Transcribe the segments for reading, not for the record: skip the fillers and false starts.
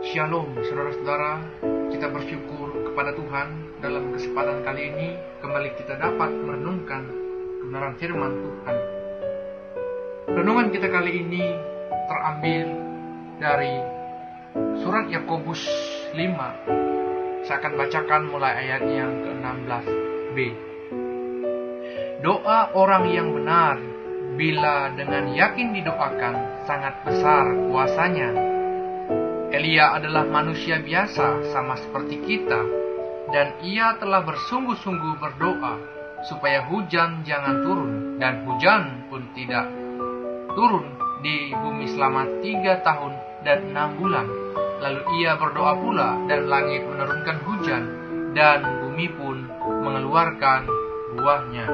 Shalom saudara-saudara, kita bersyukur kepada Tuhan dalam kesempatan kali ini kembali kita dapat merenungkan kebenaran firman Tuhan. Renungan kita kali ini terambil dari surat Yakobus 5. Saya akan bacakan mulai ayat yang ke-16b. Doa orang yang benar bila dengan yakin didoakan sangat besar kuasanya. Elia adalah manusia biasa sama seperti kita, dan ia telah bersungguh-sungguh berdoa supaya hujan jangan turun, dan hujan pun tidak turun di bumi selama 3 tahun dan 6 bulan. Lalu ia berdoa pula, dan langit menurunkan hujan, dan bumi pun mengeluarkan buahnya.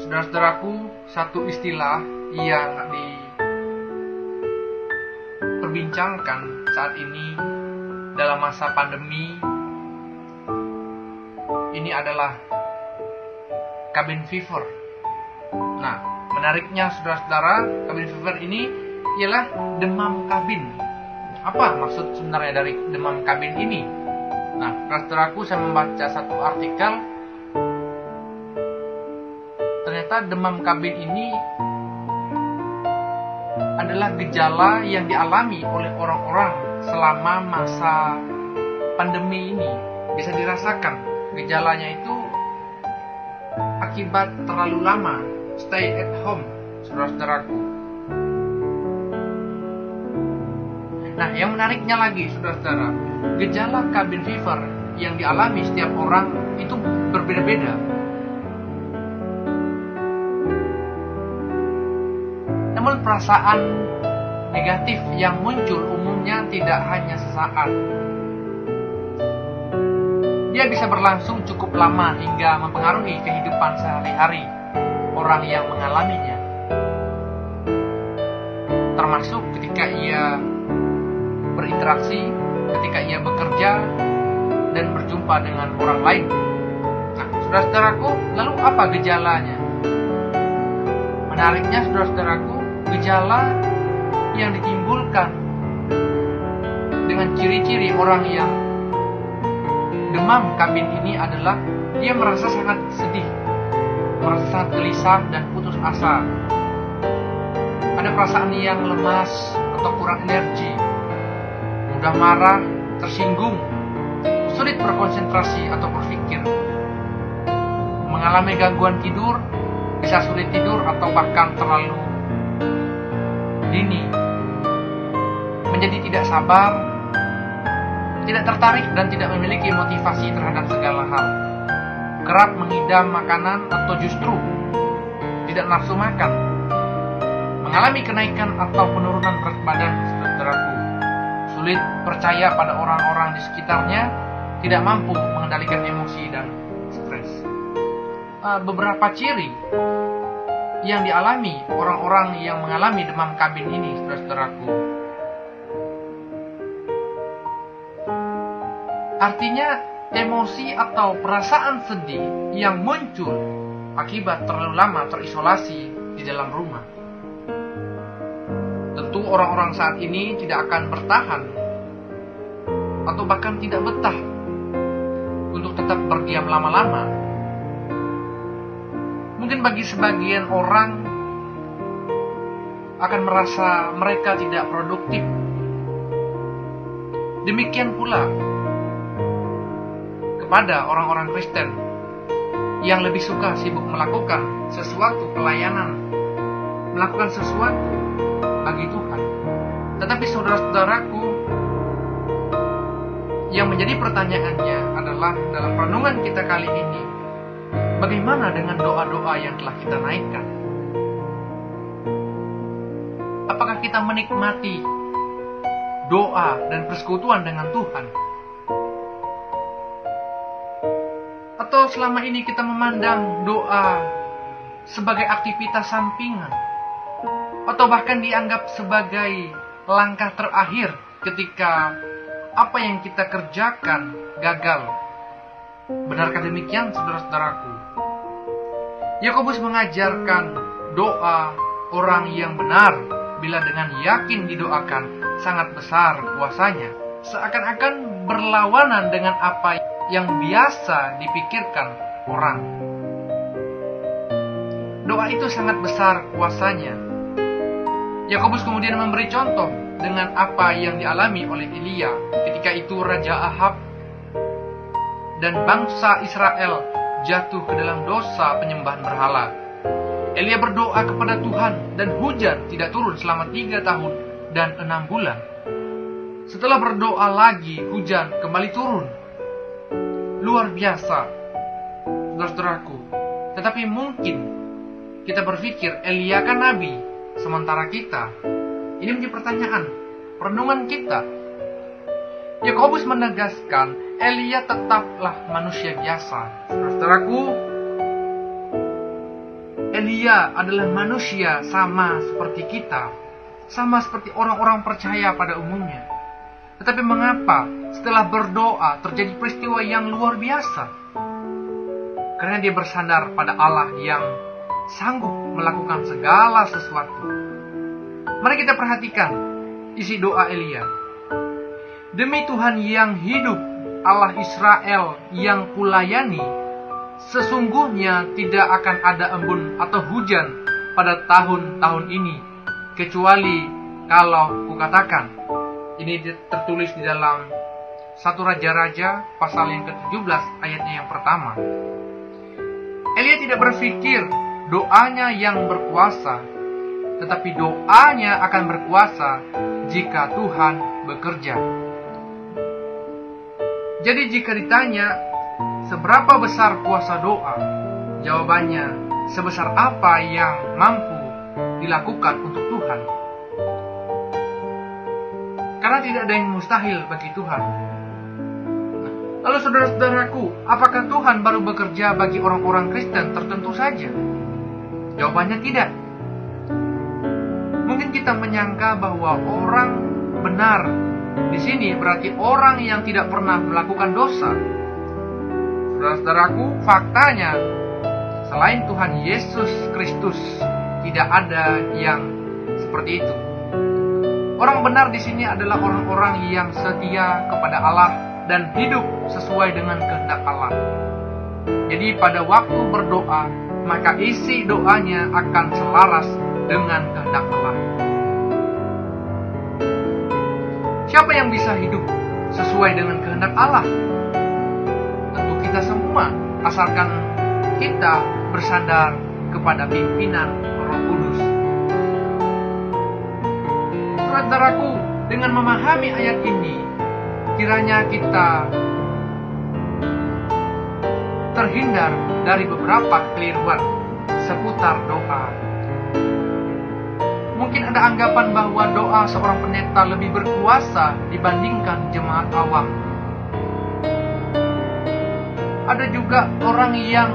Saudara-saudaraku, satu istilah yang diperbincangkan saat ini dalam masa pandemi ini adalah cabin fever. Nah, menariknya saudara-saudara, cabin fever ini ialah demam kabin. Apa maksud sebenarnya dari demam kabin ini? Nah, saudaraku, saya membaca satu artikel. Ternyata demam kabin ini adalah gejala yang dialami oleh orang-orang selama masa pandemi ini. Bisa dirasakan gejalanya itu akibat terlalu lama stay at home, saudara-saudaraku. Nah, yang menariknya lagi, saudara-saudara, gejala cabin fever yang dialami setiap orang itu berbeda-beda. Namun perasaan negatif yang muncul umumnya tidak hanya sesaat. Dia bisa berlangsung cukup lama hingga mempengaruhi kehidupan sehari-hari orang yang mengalaminya. Termasuk ketika ia berinteraksi, ketika ia bekerja dan berjumpa dengan orang lain. Nah, saudara-saudaraku, lalu apa gejalanya? Menariknya, saudara-saudaraku, gejala yang ditimbulkan dengan ciri-ciri orang yang demam kabin ini adalah dia merasa sangat sedih, merasa sangat gelisah dan putus asa. Ada perasaan yang lemas atau kurang energi, mudah marah, tersinggung, sulit berkonsentrasi atau berpikir, mengalami gangguan tidur, bisa sulit tidur atau bahkan terlalu dini, menjadi tidak sabar, tidak tertarik dan tidak memiliki motivasi terhadap segala hal, kerap mengidam makanan atau justru tidak nafsu makan, mengalami kenaikan atau penurunan berat badan, saudaraku, sulit percaya pada orang-orang di sekitarnya, tidak mampu mengendalikan emosi dan stres. Beberapa ciri yang dialami orang-orang yang mengalami demam kabin ini, saudara-saudaraku. Artinya, emosi atau perasaan sedih yang muncul akibat terlalu lama terisolasi di dalam rumah. Tentu orang-orang saat ini tidak akan bertahan atau bahkan tidak betah untuk tetap berdiam lama-lama. Mungkin bagi sebagian orang akan merasa mereka tidak produktif. Demikian pula kepada orang-orang Kristen yang lebih suka sibuk melakukan sesuatu pelayanan, melakukan sesuatu bagi Tuhan. Tetapi saudara-saudaraku, yang menjadi pertanyaannya adalah dalam renungan kita kali ini, bagaimana dengan doa-doa yang telah kita naikkan? Apakah kita menikmati doa dan persekutuan dengan Tuhan? Atau selama ini kita memandang doa sebagai aktivitas sampingan? Atau bahkan dianggap sebagai langkah terakhir ketika apa yang kita kerjakan gagal? Benarkah demikian, saudara-saudaraku? Yakobus mengajarkan doa orang yang benar bila dengan yakin didoakan sangat besar kuasanya, seakan-akan berlawanan dengan apa yang biasa dipikirkan orang. Doa itu sangat besar kuasanya. Yakobus kemudian memberi contoh dengan apa yang dialami oleh Elia ketika itu Raja Ahab dan bangsa Israel jatuh ke dalam dosa penyembahan berhala. Elia berdoa kepada Tuhan dan hujan tidak turun selama 3 tahun dan 6 bulan. Setelah berdoa lagi, hujan kembali turun. Luar biasa, saudara-saudaraku. Tetapi mungkin kita berpikir Elia kan nabi, sementara kita, ini menjadi pertanyaan renungan kita. Yakobus menegaskan Elia tetaplah manusia biasa. Saudaraku, Elia adalah manusia sama seperti kita, sama seperti orang-orang percaya pada umumnya. Tetapi mengapa setelah berdoa terjadi peristiwa yang luar biasa? Karena dia bersandar pada Allah yang sanggup melakukan segala sesuatu. Mari kita perhatikan isi doa Elia. Demi Tuhan yang hidup, Allah Israel yang kulayani, sesungguhnya tidak akan ada embun atau hujan pada tahun-tahun ini, kecuali kalau kukatakan. Ini tertulis di dalam 1 Raja-Raja pasal yang ke-17 ayatnya yang pertama. Elia tidak berpikir doanya yang berkuasa, tetapi doanya akan berkuasa jika Tuhan bekerja. Jadi jika ditanya seberapa besar kuasa doa, jawabannya sebesar apa yang mampu dilakukan untuk Tuhan. Karena tidak ada yang mustahil bagi Tuhan. Lalu saudara-saudaraku, apakah Tuhan baru bekerja bagi orang-orang Kristen tertentu saja? Jawabannya tidak. Mungkin kita menyangka bahwa orang benar di sini berarti orang yang tidak pernah melakukan dosa. Saudara-saudaraku, faktanya selain Tuhan Yesus Kristus tidak ada yang seperti itu. Orang benar di sini adalah orang-orang yang setia kepada Allah dan hidup sesuai dengan kehendak Allah. Jadi pada waktu berdoa, maka isi doanya akan selaras dengan kehendak Allah. Siapa yang bisa hidup sesuai dengan kehendak Allah? Tentu kita semua, asalkan kita bersandar kepada pimpinan Roh Kudus. Saudaraku, dengan memahami ayat ini, kiranya kita terhindar dari beberapa kekeliruan seputar doa. Mungkin ada anggapan bahwa doa seorang pendeta lebih berkuasa dibandingkan jemaat awam. Ada juga orang yang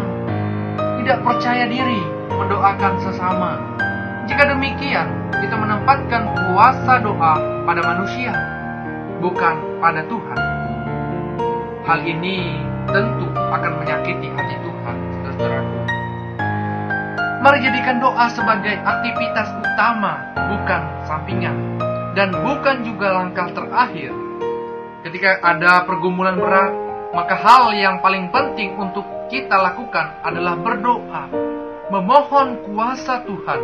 tidak percaya diri mendoakan sesama. Jika demikian, kita menempatkan kuasa doa pada manusia, bukan pada Tuhan. Hal ini tentu akan menyakiti hati Tuhan, saudaraku. Mari jadikan doa sebagai aktivitas utama, bukan sampingan, dan bukan juga langkah terakhir. Ketika ada pergumulan berat, maka hal yang paling penting untuk kita lakukan adalah berdoa, memohon kuasa Tuhan.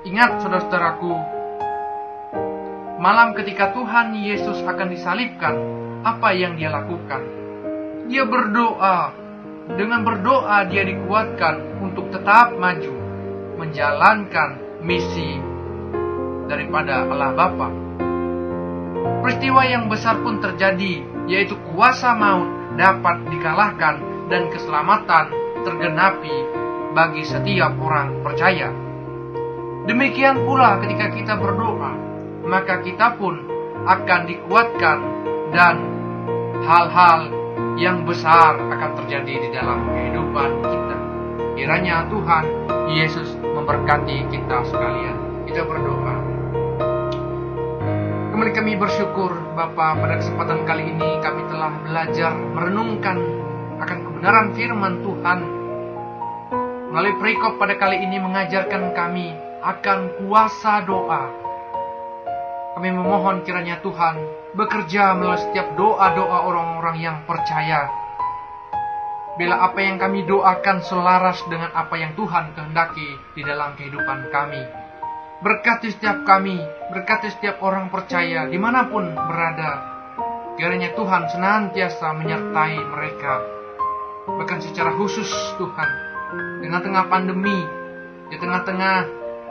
Ingat saudara-saudaraku, malam ketika Tuhan Yesus akan disalibkan, apa yang dia lakukan? Dia berdoa. Dengan berdoa dia dikuatkan untuk tetap maju, menjalankan misi daripada Allah Bapa. Peristiwa yang besar pun terjadi, yaitu kuasa maut dapat dikalahkan dan keselamatan tergenapi bagi setiap orang percaya. Demikian pula ketika kita berdoa, maka kita pun akan dikuatkan dan hal-hal yang besar akan terjadi di dalam kehidupan kita. Kiranya Tuhan Yesus memberkati kita sekalian. Kita berdoa. Kembali kami bersyukur Bapa, pada kesempatan kali ini kami telah belajar merenungkan akan kebenaran firman Tuhan. Melalui perikop pada kali ini mengajarkan kami akan kuasa doa, Kami memohon kiranya Tuhan bekerja melalui setiap doa-doa orang-orang yang percaya. Bila apa yang kami doakan selaras dengan apa yang Tuhan kehendaki di dalam kehidupan kami. Berkati setiap kami, berkati setiap orang percaya dimanapun berada. Kiranya Tuhan senantiasa menyertai mereka. Bahkan secara khusus Tuhan, di tengah-tengah pandemi, di tengah-tengah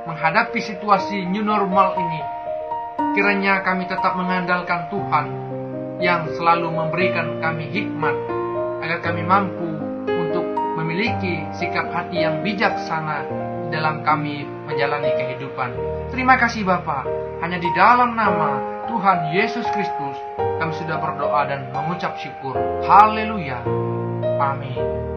menghadapi situasi new normal ini, kiranya kami tetap mengandalkan Tuhan yang selalu memberikan kami hikmat, agar kami mampu untuk memiliki sikap hati yang bijaksana dalam kami menjalani kehidupan. Terima kasih Bapa, hanya di dalam nama Tuhan Yesus Kristus kami sudah berdoa dan mengucap syukur. Haleluya. Amin.